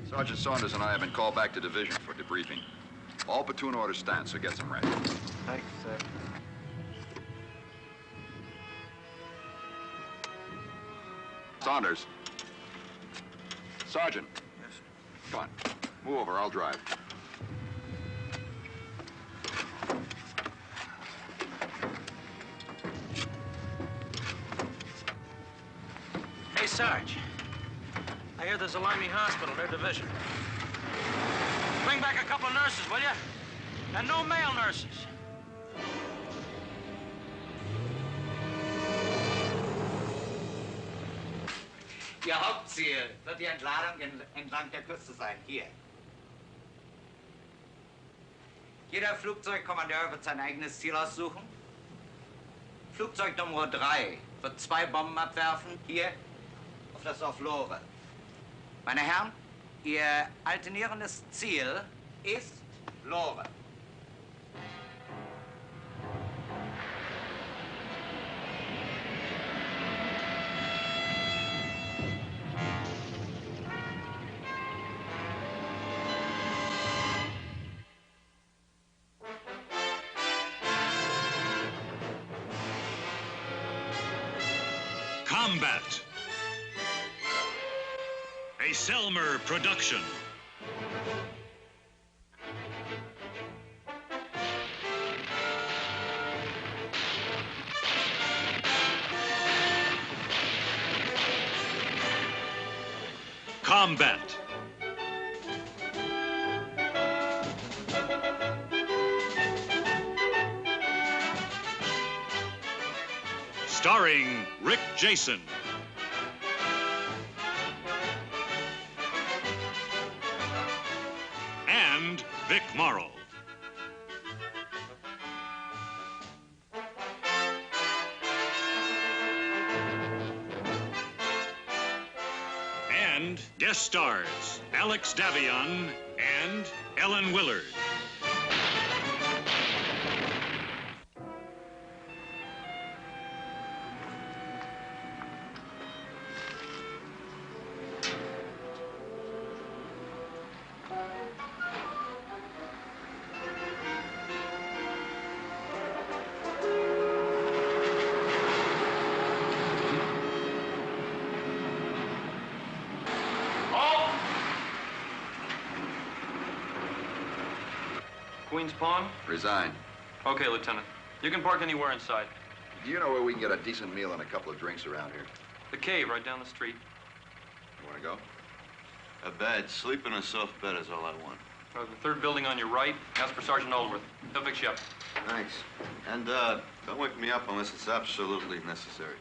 Sergeant Saunders and I have been called back to division for debriefing. All platoon orders stand, so get some rest. Thanks, sir. Saunders. Sergeant. Yes, sir. Come on. Move over, I'll drive. Hey, Sarge. I hear there's a Limey hospital, their division. Bring back a couple of nurses, will you? And no male nurses. Ihr Hauptziel wird die Entladung entlang der Küste sein. Hier. Jeder Flugzeugkommandeur wird sein eigenes Ziel aussuchen. Flugzeug Nummer 3 wird 2 Bomben abwerfen, hier auf das Dorf Lore. Meine Herren, Ihr alternierendes Ziel ist Lore. Combat. A Selmer production. Combat. Starring Rick Jason. And Vic Morrow. And guest stars Alex Davion and Ellen Willard. Queen's Pawn? Resign. Okay, Lieutenant. You can park anywhere inside. Do you know where we can get a decent meal and a couple of drinks around here? The Cave right down the street. You want to go? A bed. Sleep in a soft bed is all I want. The third building on your right. Ask for Sergeant Oldworth. He'll fix you up. Thanks. And, don't wake me up unless it's absolutely necessary.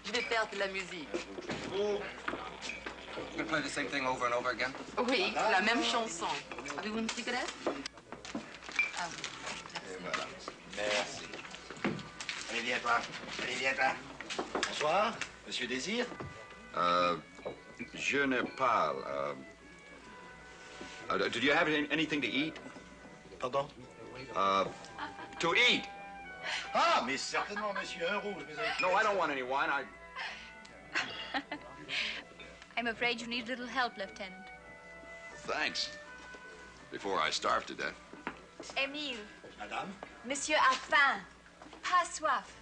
Je vais faire de la musique. You can play the same thing over and over again? Oui, la même chanson. Avez-vous une cigarette? Ah oui. Et voilà. Merci. Allez, viens, toi. Allez, viens, toi. Bonsoir, Monsieur Désir. Je ne parle. Did you have anything to eat? Pardon? To eat. Ah, mais certainement, monsieur, un rouge. No, I don't want any wine. I'm afraid you need a little help, Lieutenant. Thanks. Before I starve to death. Émile. Madame? Monsieur a faim. Pas soif.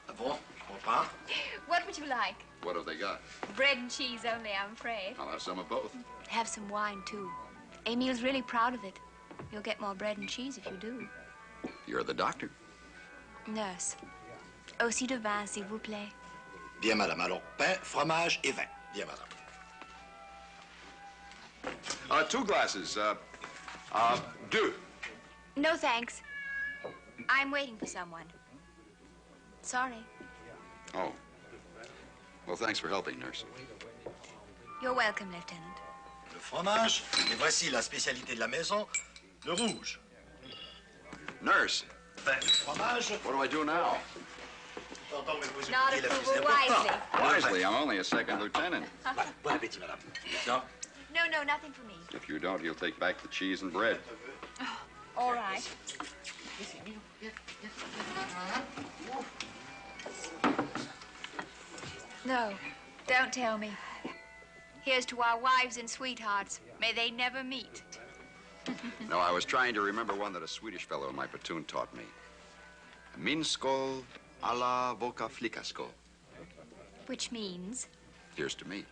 Ah bon? Je comprends. What would you like? What have they got? Bread and cheese only, I'm afraid. I'll have some of both. Have some wine, too. Émile's really proud of it. You'll get more bread and cheese if you do. You're the doctor. Nurse. Aussi de vin, s'il vous plaît. Bien, madame. Alors, pain, fromage et vin. Bien, madame. 2 glasses. Deux. No, thanks. I'm waiting for someone. Sorry. Oh. Well, thanks for helping, nurse. You're welcome, Lieutenant. Le fromage, et voici la spécialité de la maison, le rouge. Nurse. Vin, fromage. What do I do now? Not approval wisely. Wisely, I'm only a second lieutenant. Bon appétit, madame. No? No, nothing for me. If you don't, he'll take back the cheese and bread. All right. No, don't tell me. Here's to our wives and sweethearts. May they never meet. No, I was trying to remember one that a Swedish fellow in my platoon taught me. Minsko alla voka flikasko. Which means? Here's to me.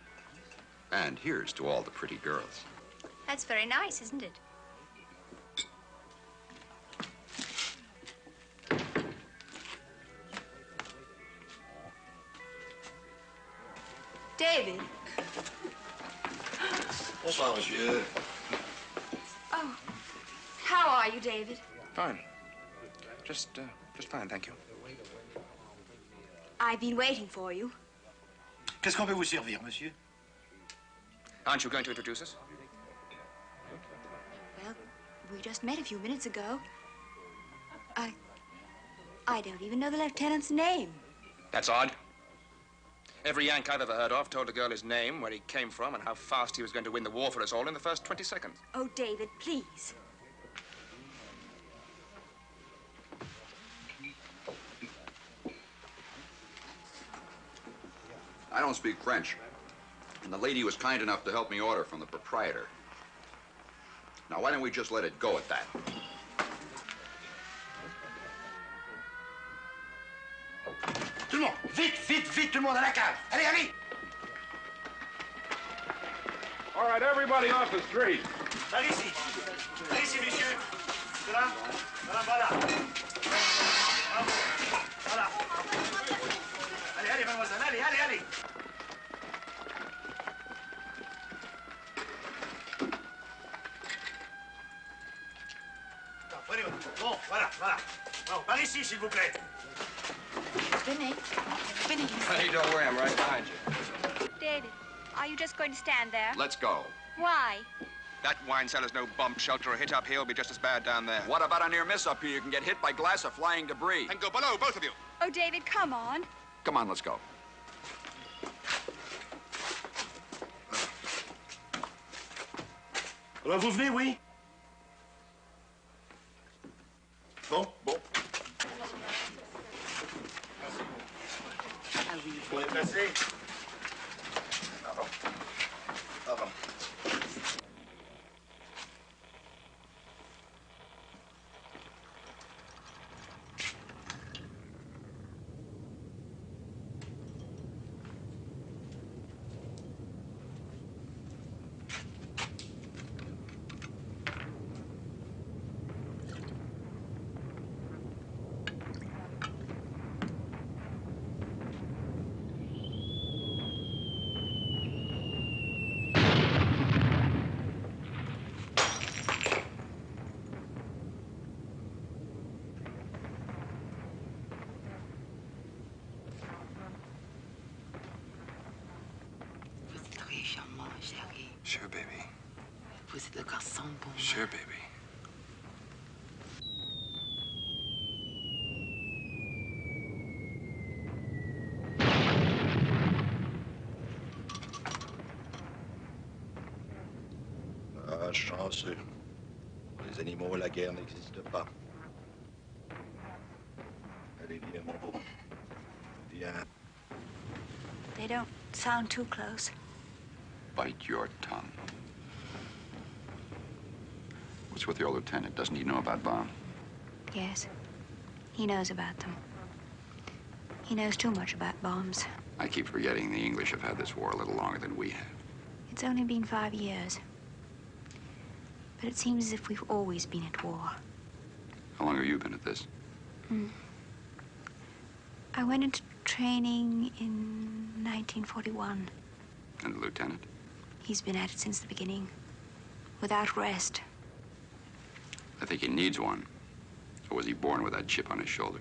And here's to all the pretty girls. That's very nice, isn't it? David. Bonsoir, monsieur. Oh, how are you, David? Fine. Just fine, thank you. I've been waiting for you. Qu'est-ce qu'on peut vous servir, monsieur? Aren't you going to introduce us? Well, we just met a few minutes ago. I don't even know the lieutenant's name. That's odd. Every Yank I've ever heard of told a girl his name, where he came from, and how fast he was going to win the war for us all in the first 20 seconds. Oh, David, please. I don't speak French. And the lady was kind enough to help me order from the proprietor. Now, why don't we just let it go at that? Tout le monde, vite, vite, vite, tout le monde à la cave. Allez, allez! All right, everybody off the street. Par ici. Par ici, monsieur. Voilà. Voilà, voilà. Bravo. Voilà. Allez, allez, mademoiselle, allez, allez, allez. Bon, voilà, voilà. Bon, par ici, s'il vous plaît. Vinny. Vinny. Hey, don't worry, I'm right behind you. David, are you just going to stand there? Let's go. Why? That wine cellar's no bomb shelter. A hit up here will be just as bad down there. What about a near miss up here? You can get hit by glass or flying debris. And go below, both of you. Oh, David, come on. Come on, let's go. Alors, vous venez, oui? Bon, bon. Ah oui. Pour les placer. Pardon. Pardon. Sure, baby. Vous êtes le garçon pour moi. Sure, baby. Ah, chanceux. Pour les animaux, la guerre n'existe pas. Allez, viens, mon beau. Viens. They don't sound too close. Bite your tongue. What's with your lieutenant? Doesn't he know about bombs? Yes, he knows about them. He knows too much about bombs. I keep forgetting the English have had this war a little longer than we have. It's only been 5 years. But it seems as if we've always been at war. How long have you been at this? I went into training in 1941. And the lieutenant? He's been at it since the beginning, without rest. I think he needs one. Or was he born with that chip on his shoulder?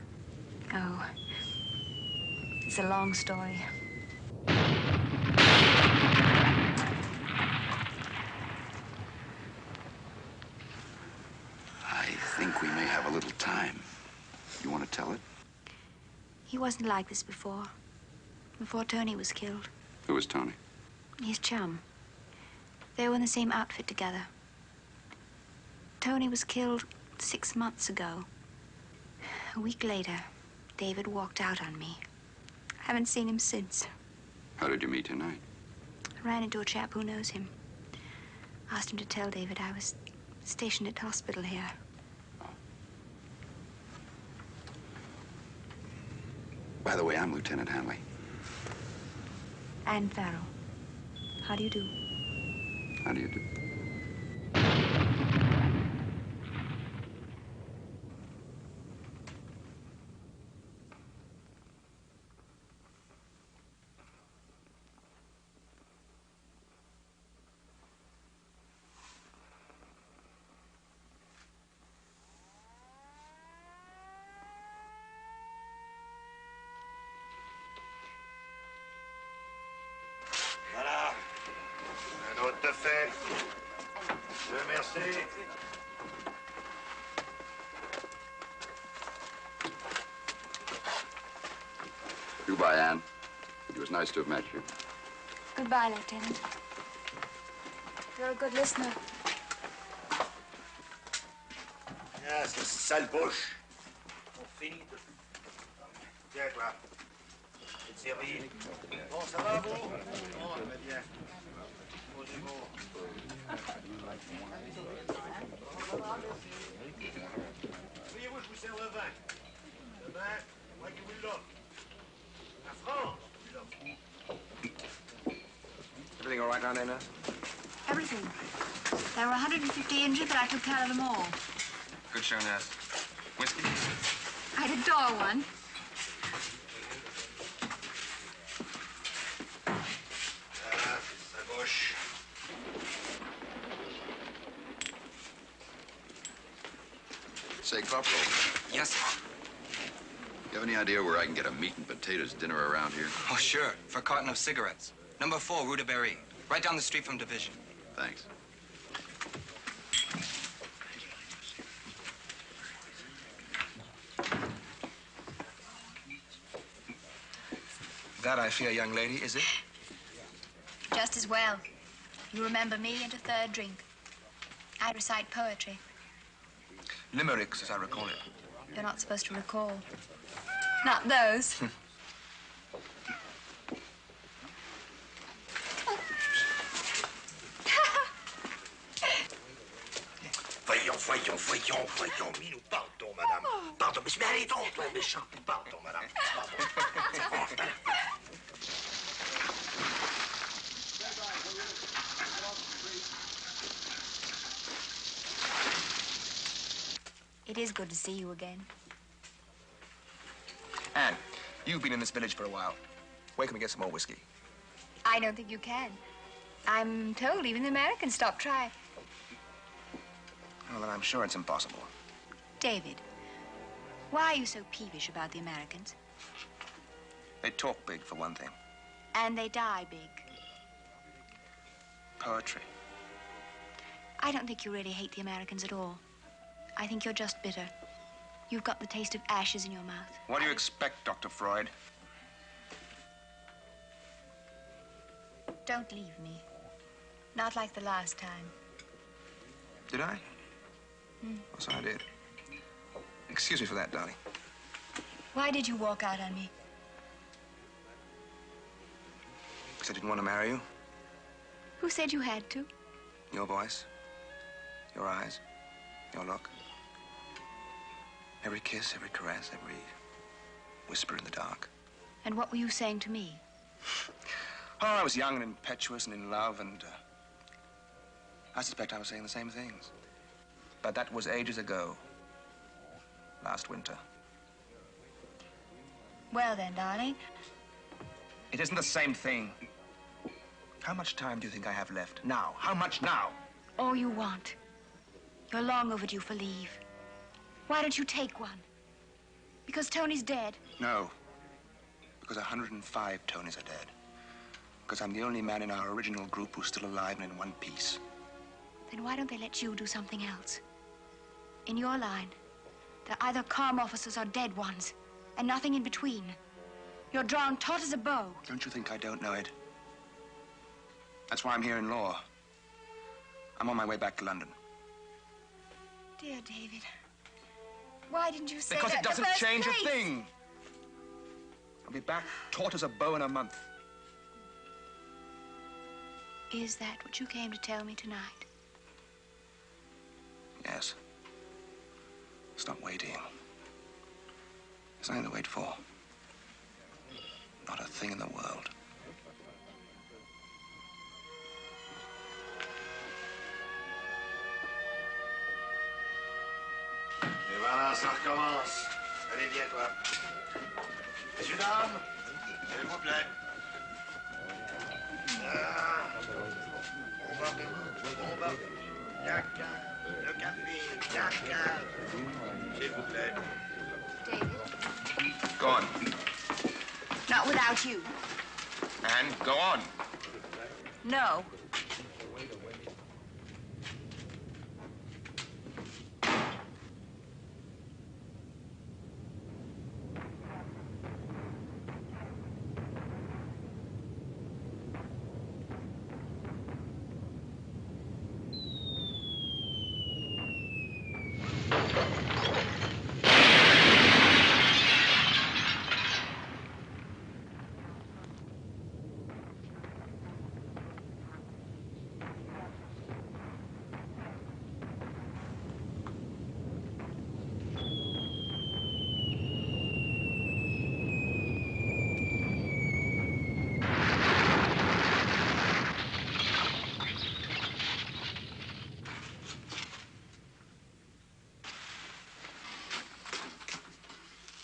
Oh, it's a long story. I think we may have a little time. You want to tell it? He wasn't like this before. Before Tony was killed. Who was Tony? His chum. They were in the same outfit together. Tony was killed 6 months ago. A week later, David walked out on me. I haven't seen him since. How did you meet tonight? I ran into a chap who knows him. Asked him to tell David I was stationed at hospital here. By the way, I'm Lieutenant Hanley. Anne Farrell. How do you do? How do you do? Voilà. Un autre de fait. Merci. Goodbye, Anne. It was nice to have met you. Goodbye, Lieutenant. You're a good listener. Ah, ces sales bouches. On finit de... Tiens, toi. C'est servi. Bon, ça va, vous? Bon, très bien. Posez-vous. Voyez-vous, je vous sers le vin. Le vin, moi qui vous l'offre. La France vous l'offre. Everything all right down there, nurse? Everything. There were 150 injured, but I took care of them all. Good show, nurse. Whiskey? I'd adore one. Ah, sa bouche. Say, Corporal, Yes, sir. you have any idea where I can get a meat and potatoes dinner around here? Oh, sure. For a carton of cigarettes. Number 4, Rue de Berry. Right down the street from Division. Thanks. That, I fear, young lady, is it? Just as well. You remember me and a third drink. I recite poetry. Limericks, as I recall it. You're not supposed to recall. Not those. Voyons, Minou, pardon, madame. Pardon, mais allez donc, toi, méchant. Pardon, madame. Pardon. It is good to see you again. Anne, you've been in this village for a while. Where can we get some more whiskey? I don't think you can. I'm told even the Americans stop trying. Well, then I'm sure it's impossible. David, why are you so peevish about the Americans? They talk big, for one thing. And they die big. Poetry. I don't think you really hate the Americans at all. I think you're just bitter. You've got the taste of ashes in your mouth. What do you expect, Dr. Freud? Don't leave me. Not like the last time. Did I? Yes, I did. Excuse me for that, darling. Why did you walk out on me? Because I didn't want to marry you. Who said you had to? Your voice, your eyes, your look. Every kiss, every caress, every whisper in the dark. And what were you saying to me? Oh, I was young and impetuous and in love, and I suspect I was saying the same things. But that was ages ago. Last winter. Well then, darling. It isn't the same thing. How much time do you think I have left? Now. How much now? All you want. You're long overdue for leave. Why don't you take one? Because Tony's dead? No. Because 105 Tonys are dead. Because I'm the only man in our original group who's still alive and in one piece. Then why don't they let you do something else? In your line, they're either calm officers or dead ones, and nothing in between. You're drawn taut as a bow. Don't you think I don't know it? That's why I'm here in law. I'm on my way back to London. Dear David, why didn't you say because that it doesn't in the first change place? a thing. I'll be back taut as a bow in a month. Is that what you came to tell me tonight? Yes. Stop waiting. There's nothing to wait for. Not a thing in the world. Et voilà, ça recommence. Allez, viens, toi. Messieurs, dames, s'il vous plaît. Ah. On va. Yaka. Le café. Yaka. S'il vous plaît. David? Go on. Not without you. And go on. No.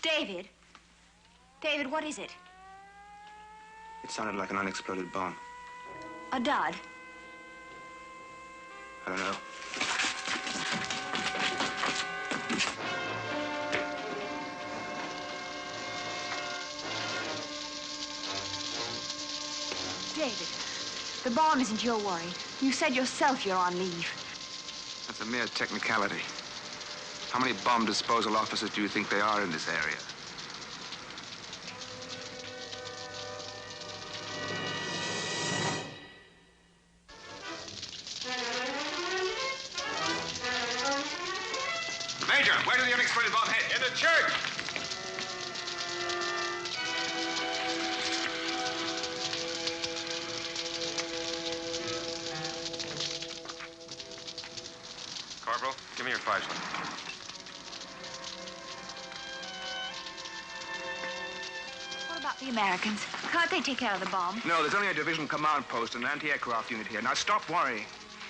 David? David, what is it? It sounded like an unexploded bomb. A dud? I don't know. David, the bomb isn't your worry. You said yourself you're on leave. That's a mere technicality. How many bomb disposal officers do you think there are in this area? Major, where did the unexploded bomb hit? In the church! Corporal, give me your flashlight. What about the Americans? Can't they take care of the bomb? No, there's only a division command post and an anti-aircraft unit here. Now stop worrying.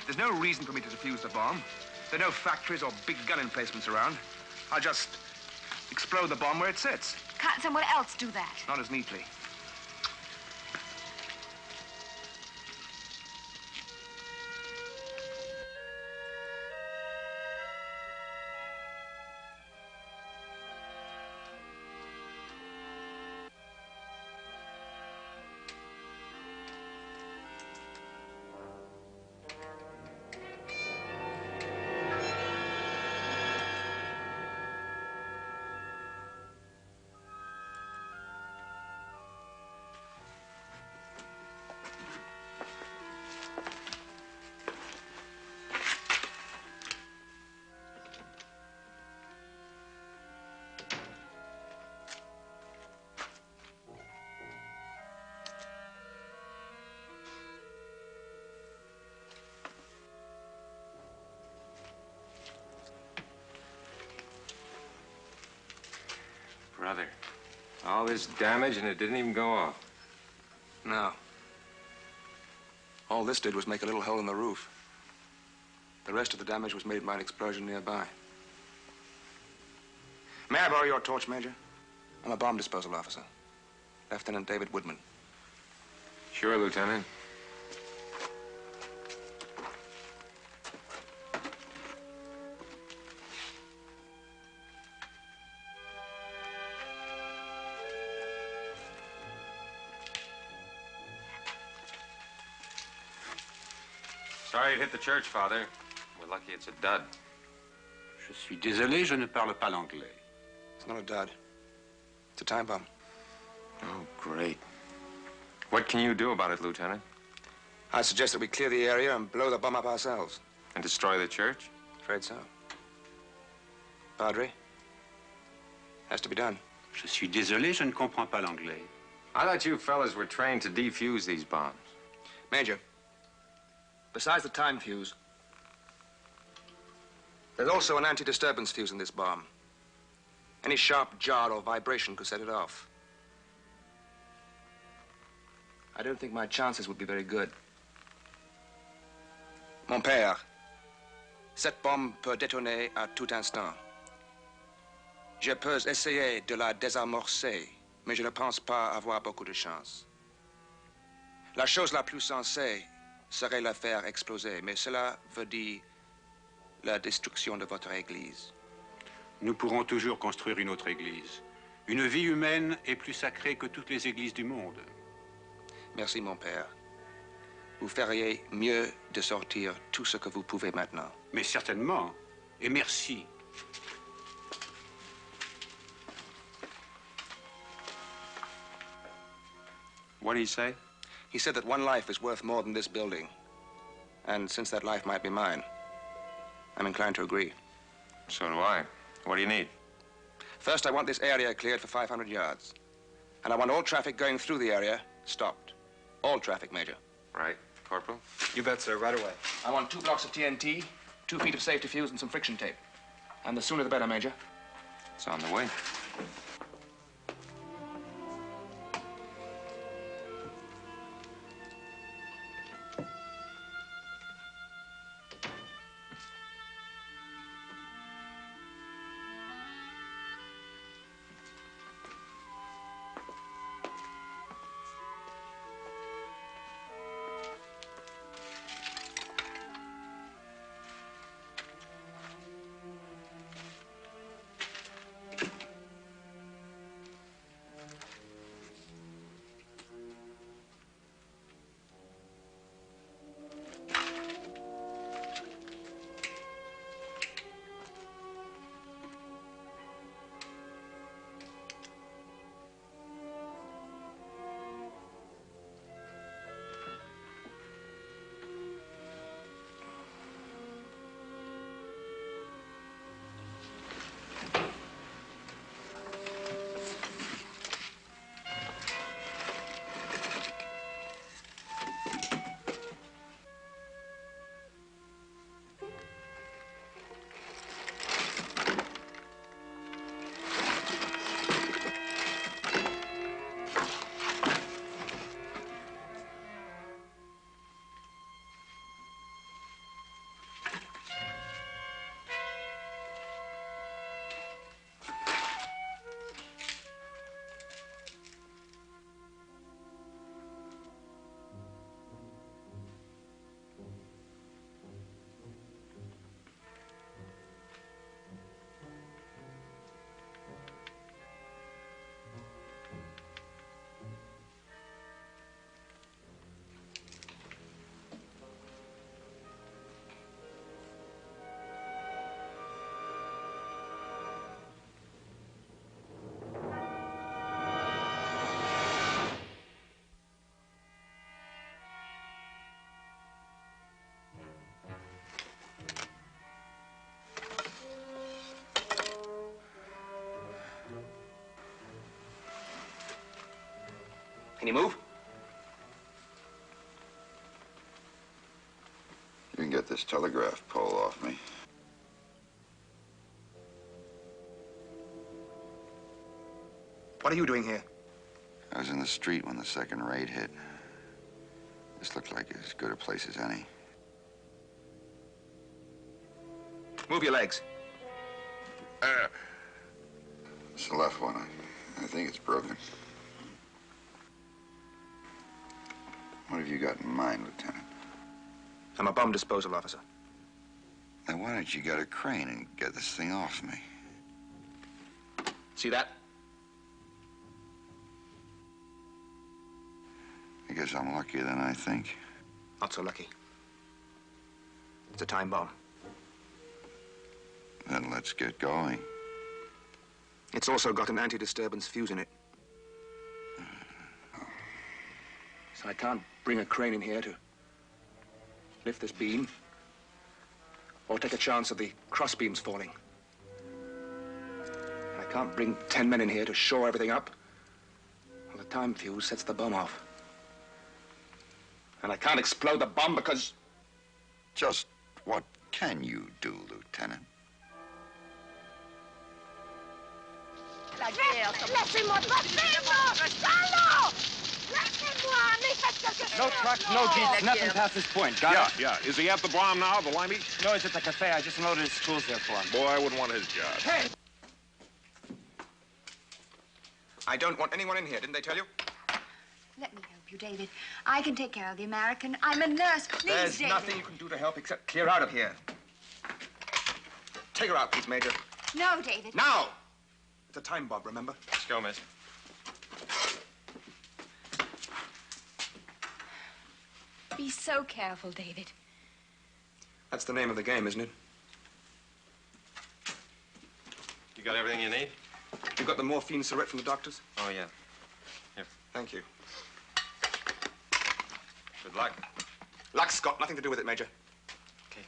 There's no reason for me to defuse the bomb. There are no factories or big gun emplacements around. I'll just explode the bomb where it sits. Can't someone else do that? Not as neatly. Brother, all this damage and it didn't even go off. No. All this did was make a little hole in the roof. The rest of the damage was made by an explosion nearby. May I borrow your torch, Major? I'm a bomb disposal officer. Lieutenant David Woodman. Sure, Lieutenant. Sorry it hit the church, Father. We're lucky it's a dud. Je suis désolé, je ne parle pas l'anglais. It's not a dud. It's a time bomb. Oh, great. What can you do about it, Lieutenant? I suggest that we clear the area and blow the bomb up ourselves. And destroy the church? Afraid so. Padre? Has to be done. Je suis désolé, je ne comprends pas l'anglais. I thought you fellas were trained to defuse these bombs. Major, besides the time fuse, there's also an anti-disturbance fuse in this bomb. Any sharp jar or vibration could set it off. I don't think my chances would be very good. Mon père, cette bombe peut détonner à tout instant. Je peux essayer de la désamorcer, mais je ne pense pas avoir beaucoup de chance. La chose la plus sensée serait la faire exploser, mais cela veut dire la destruction de votre église. Nous pourrons toujours construire une autre église. Une vie humaine est plus sacrée que toutes les églises du monde. Merci, mon père. Vous feriez mieux de sortir tout ce que vous pouvez maintenant. Mais certainement. Et merci. What did he say? He said that one life is worth more than this building. And since that life might be mine, I'm inclined to agree. So do I. What do you need? First, I want this area cleared for 500 yards. And I want all traffic going through the area stopped. All traffic, Major. Right. Corporal? You bet, sir. Right away. I want 2 blocks of TNT, 2 feet of safety fuse, and some friction tape. And the sooner the better, Major. It's on the way. Can you move? You can get this telegraph pole off me. What are you doing here? I was in the street when the second raid hit. This looked like as good a place as any. Move your legs. It's the left one. I think it's broken. What have you got in mind, Lieutenant? I'm a bomb disposal officer. Then why don't you get a crane and get this thing off me? See that? I guess I'm luckier than I think. Not so lucky. It's a time bomb. Then let's get going. It's also got an anti-disturbance fuse in it. So I can't bring a crane in here to lift this beam or take a chance of the cross beams falling. And I can't bring 10 men in here to shore everything up while the time fuse sets the bomb off. And I can't explode the bomb because... Just what can you do, Lieutenant? Laissez-moi passer, mon salaud! Laissez-moi, mais faites quelque chose! No trucks, no jeeps, nothing past this point. Got it? Yeah. Is he at the bomb now, the limey? No, he's at the cafe. I just unloaded his tools there for him. Boy, I wouldn't want his job. Hey! I don't want anyone in here, didn't they tell you? Let me help you, David. I can take care of the American. I'm a nurse. Please, There's David. nothing you can do to help except clear out of here. Take her out, please, Major. No, David. Now! It's a time bomb, remember? Let's go, miss. Be so careful, David. That's the name of the game, isn't it? You got everything you need? You got the morphine syringe from the doctors? Oh, yeah. Here. Thank you. Good luck. Luck's got nothing to do with it, Major. Okay.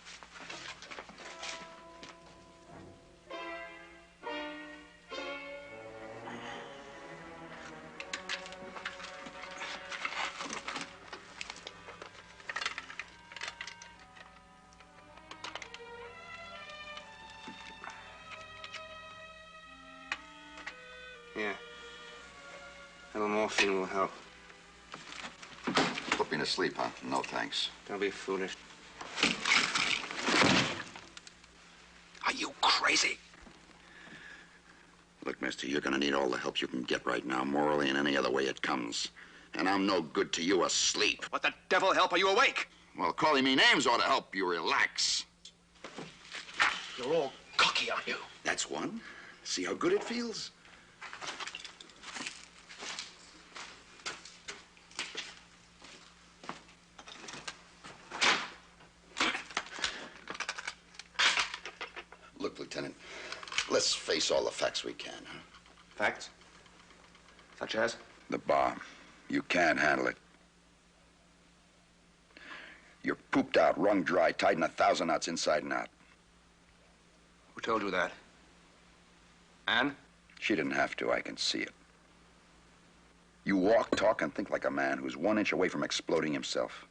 Yeah. A little morphine will help. Put me to sleep, huh? No, thanks. Don't be foolish. Are you crazy? Look, mister, you're gonna need all the help you can get right now, morally and any other way it comes. And I'm no good to you asleep. What the devil help are you awake? Well, calling me names ought to help you relax. You're all cocky, aren't you? That's one. See how good it feels? Look, Lieutenant, let's face all the facts we can, huh? Facts? Such as? The bomb. You can't handle it. You're pooped out, wrung dry, tied in 1,000 knots inside and out. Who told you that? Anne? She didn't have to. I can see it. You walk, talk, and think like a man who's 1 inch away from exploding himself.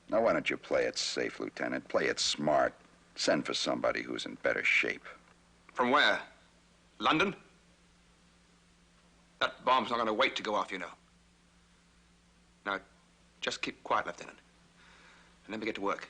Now, why don't you play it safe, Lieutenant? Play it smart. Send for somebody who's in better shape. From where? London? That bomb's not going to wait to go off, you know. Now, just keep quiet, Lieutenant. And let me get to work.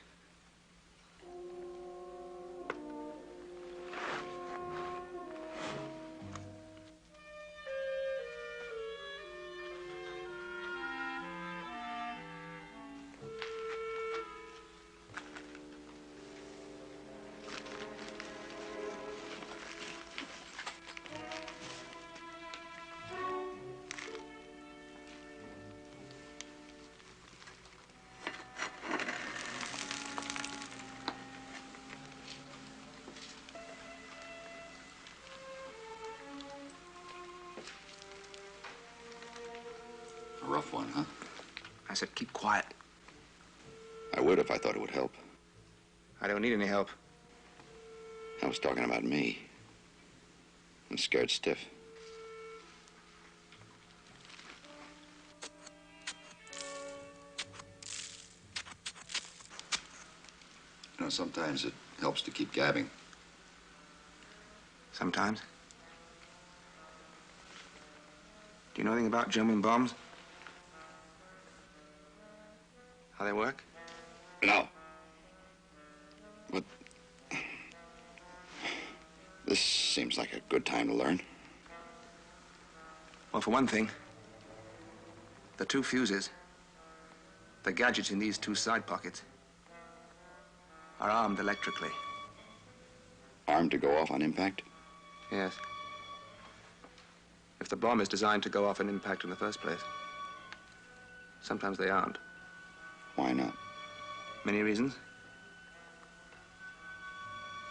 A rough one, huh? I said keep quiet. I would if I thought it would help. I don't need any help. I was talking about me. I'm scared stiff. You know, sometimes it helps to keep gabbing. Sometimes. Do you know anything about German bombs? How they work? No. But this seems like a good time to learn. Well, for one thing, the 2 fuses, the gadgets in these 2 side pockets, are armed electrically. Armed to go off on impact? Yes. If the bomb is designed to go off on impact in the first place, sometimes they aren't. Why not? Many reasons.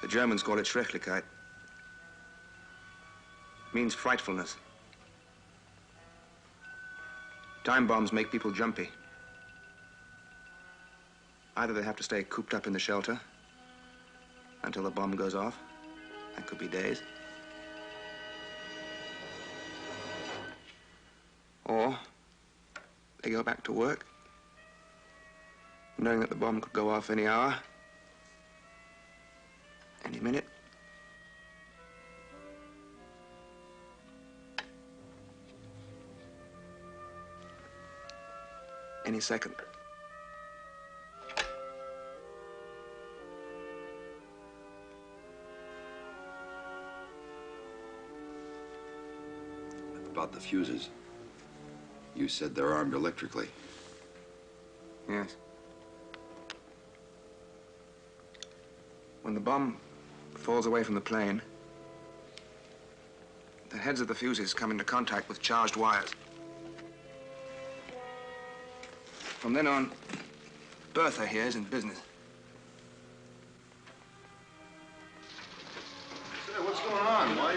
The Germans call it Schrecklichkeit. Means frightfulness. Time bombs make people jumpy. Either they have to stay cooped up in the shelter until the bomb goes off. That could be days. Or they go back to work, knowing that the bomb could go off any hour, any minute. Any second. About the fuses. You said they're armed electrically. Yes. When the bomb falls away from the plane, the heads of the fuses come into contact with charged wires. From then on, Bertha here is in business. Say, what's going on? Why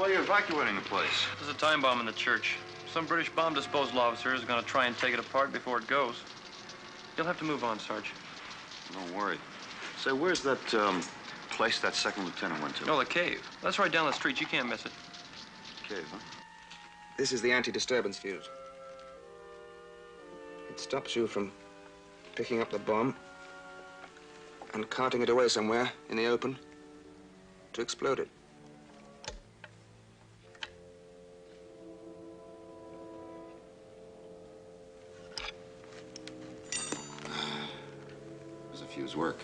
are you evacuating the place? There's a time bomb in the church. Some British bomb disposal officer is going to try and take it apart before it goes. You'll have to move on, Sarge. Don't worry. Say, where's that place that second lieutenant went to? No, the cave. That's right down the street. You can't miss it. Cave, huh? This is the anti-disturbance fuse. It stops you from picking up the bomb and carting it away somewhere in the open to explode it. Does the fuse work?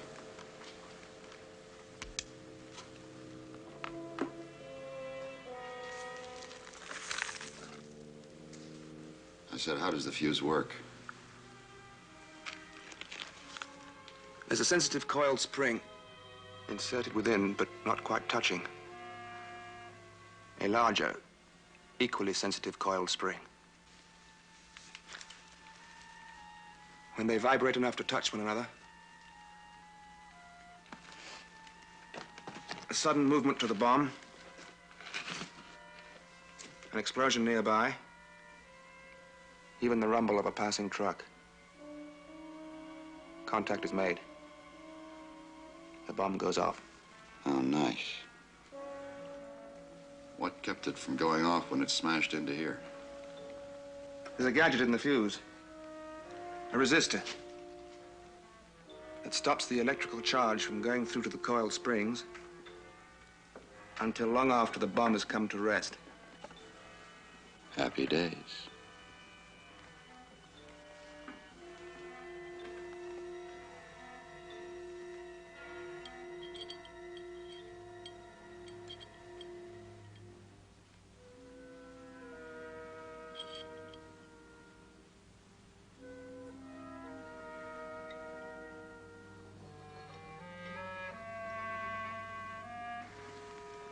I said, how does the fuse work? There's a sensitive coiled spring inserted within, but not quite touching. A larger, equally sensitive coiled spring. When they vibrate enough to touch one another, a sudden movement to the bomb, an explosion nearby, even the rumble of a passing truck. Contact is made. The bomb goes off. Oh, nice. What kept it from going off when it smashed into here? There's a gadget in the fuse. A resistor. That stops the electrical charge from going through to the coiled springs until long after the bomb has come to rest. Happy days.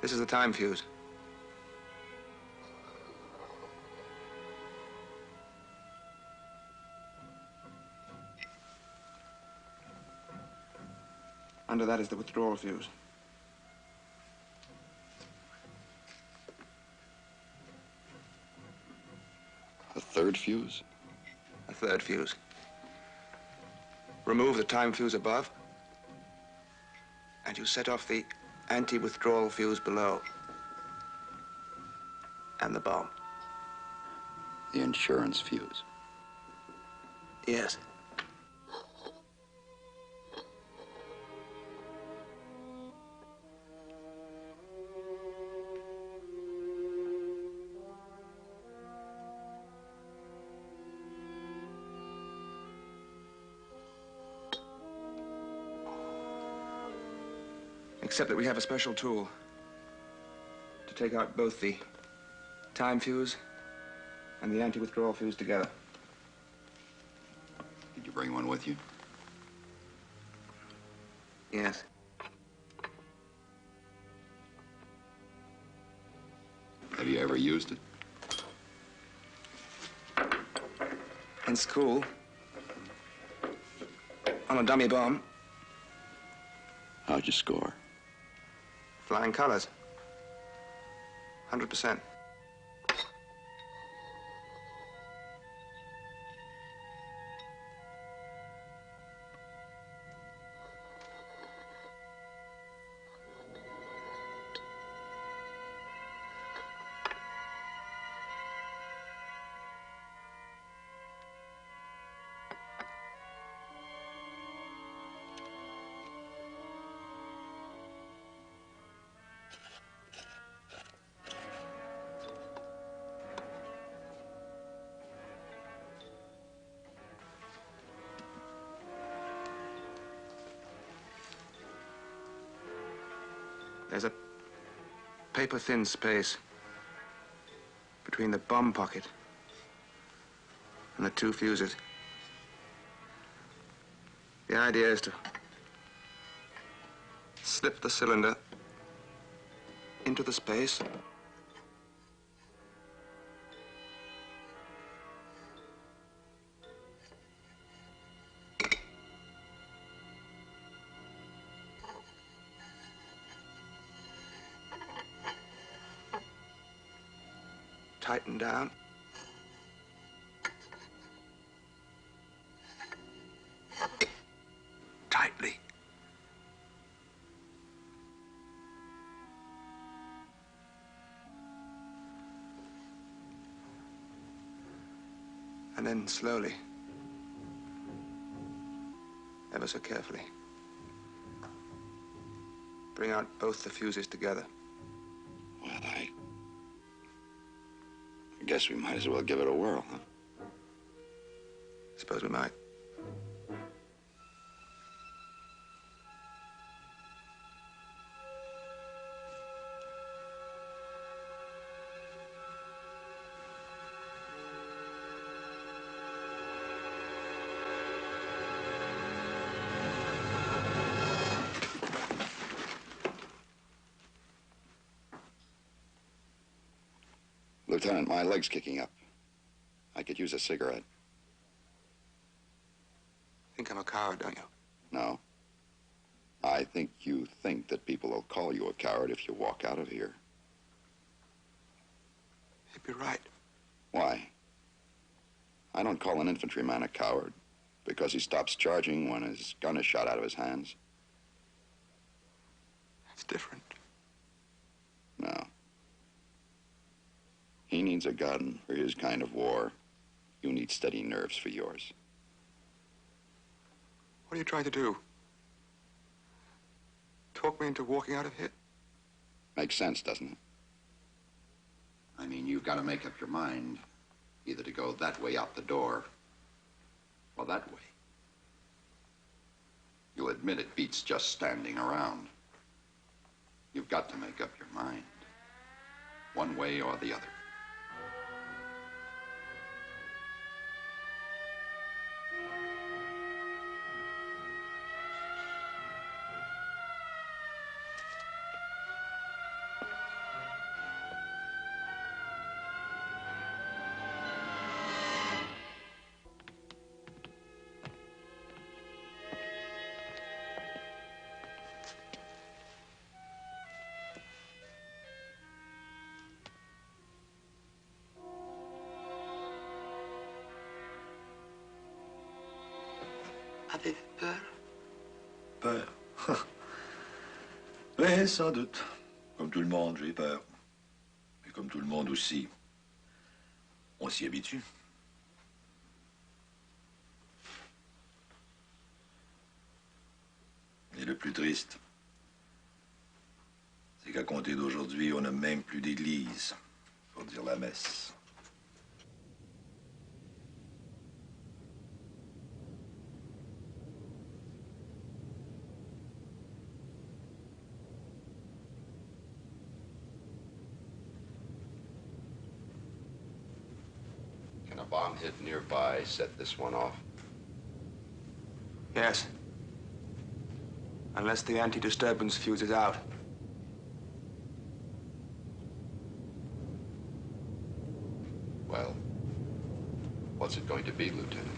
This is the time fuse. Under that is the withdrawal fuse. A third fuse? A third fuse. Remove the time fuse above, and you set off the anti-withdrawal fuse below. And the bomb. The insurance fuse. Yes. Except that we have a special tool to take out both the time fuse and the anti-withdrawal fuse together. Did you bring one with you? Yes. Have you ever used it? In school, on a dummy bomb. How'd you score? Flying colors. 100%. There's a paper-thin space between the bomb pocket and the two fuses. The idea is to slip the cylinder into the space. Tighten down. Tightly. And then slowly, ever so carefully, bring out both the fuses together. Well, I guess we might as well give it a whirl, huh? Suppose we might. Lieutenant, my leg's kicking up. I could use a cigarette. Think I'm a coward, don't you? No. I think you think that people will call you a coward if you walk out of here. You'd be right. Why? I don't call an infantryman a coward because he stops charging when his gun is shot out of his hands. It's different. No. He needs a gun for his kind of war. You need steady nerves for yours. What are you trying to do? Talk me into walking out of here? Makes sense, doesn't it? I mean, you've got to make up your mind either to go that way out the door or that way. You'll admit it beats just standing around. You've got to make up your mind, one way or the other. Avez-vous peur? Peur? Oui, sans doute. Comme tout le monde, j'ai peur. Et comme tout le monde aussi, on s'y habitue. Et le plus triste, c'est qu'à compter d'aujourd'hui, on n'a même plus d'église pour dire la messe. Can a bomb hit nearby set this one off? Yes. Unless the anti-disturbance fuse is out. Well, what's it going to be, Lieutenant?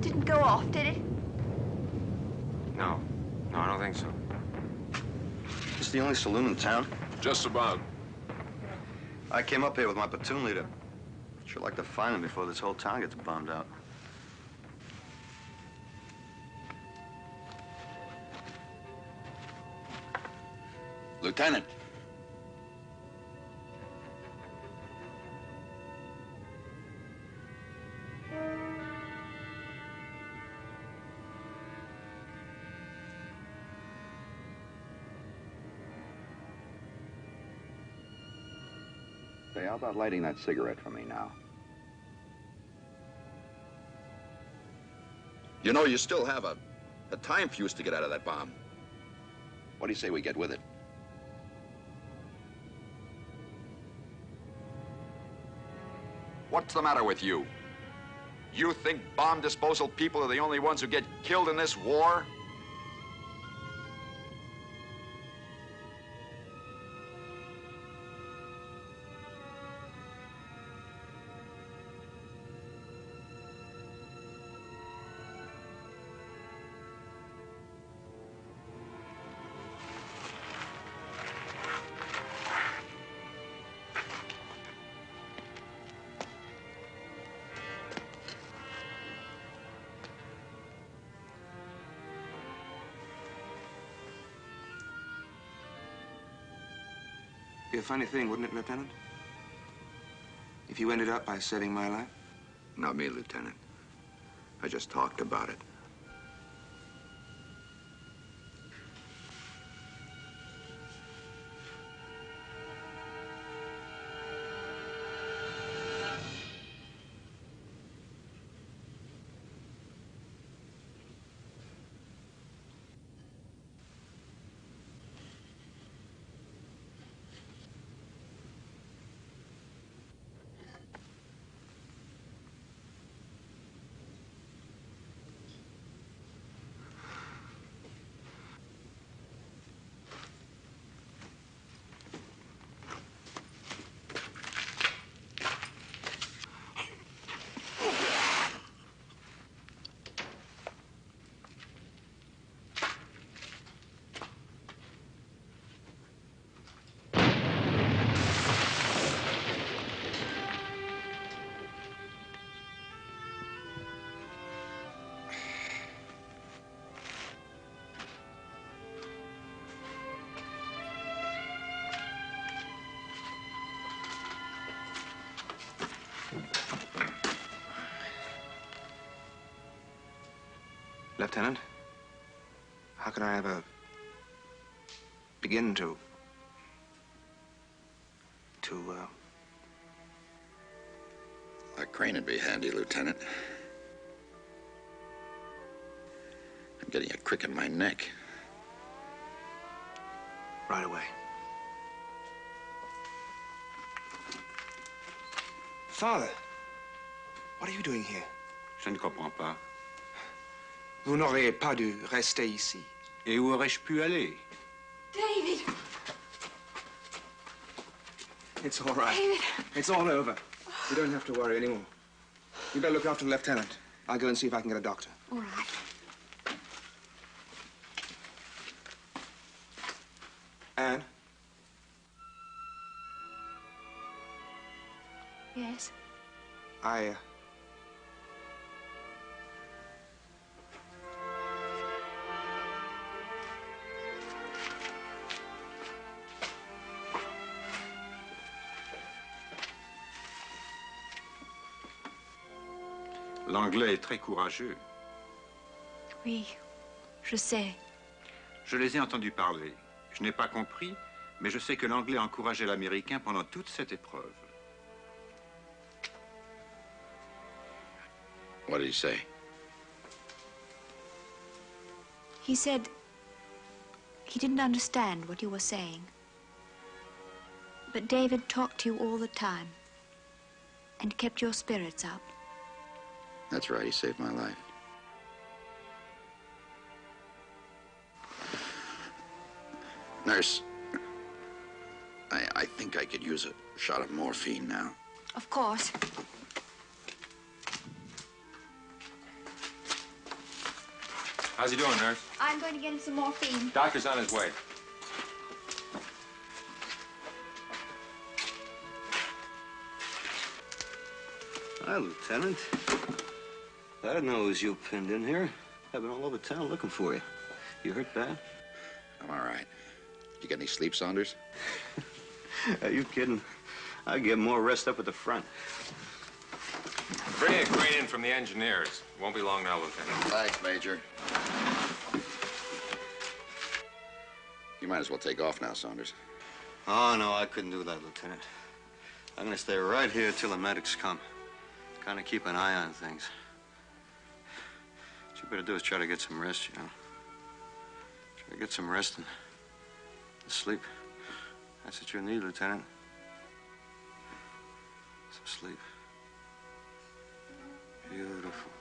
didn't go off, did it? No. No, I don't think so. It's the only saloon in town. Just about. I came up here with my platoon leader. Sure like to find him before this whole town gets bombed out. Lieutenant. Say, how about lighting that cigarette for me now? You know, you still have a time fuse to get out of that bomb. What do you say we get with it? What's the matter with you? You think bomb disposal people are the only ones who get killed in this war? Be a funny thing, wouldn't it, Lieutenant? If you ended up by saving my life? Not me, Lieutenant. I just talked about it. Lieutenant, how can I ever begin to A crane would be handy, Lieutenant. I'm getting a crick in my neck. right away. Father, what are you doing here? Je ne comprends pas. Vous n'auriez pas dû rester ici. Et où aurais-je pu aller? David! It's all right. David! It's all over. You don't have to worry anymore. You better look after the lieutenant. I'll go and see if I can get a doctor. All right. Anne? Yes? L'anglais est très courageux. Oui, je sais. Je les ai entendus parler. Je n'ai pas compris, mais je sais que l'anglais encourageait l'américain pendant toute cette épreuve. What did he say? He said he didn't understand what you were saying. But David talked to you all the time and kept your spirits up. That's right, he saved my life. Nurse, I think I could use a shot of morphine now. Of course. How's he doing, nurse? I'm going to get him some morphine. Doctor's on his way. Hi, Lieutenant. I didn't know it was you pinned in here. I've been all over town looking for you. You hurt bad? I'm all right. You get any sleep, Saunders? Are you kidding? I get more rest up at the front. Bring a crane in from the engineers. Won't be long now, Lieutenant. Thanks, Major. You might as well take off now, Saunders. Oh, no, I couldn't do that, Lieutenant. I'm gonna stay right here till the medics come. Kind of keep an eye on things. What you better do is try to get some rest, you know. Try to get some rest and sleep. That's what you need, Lieutenant. Some sleep. Beautiful.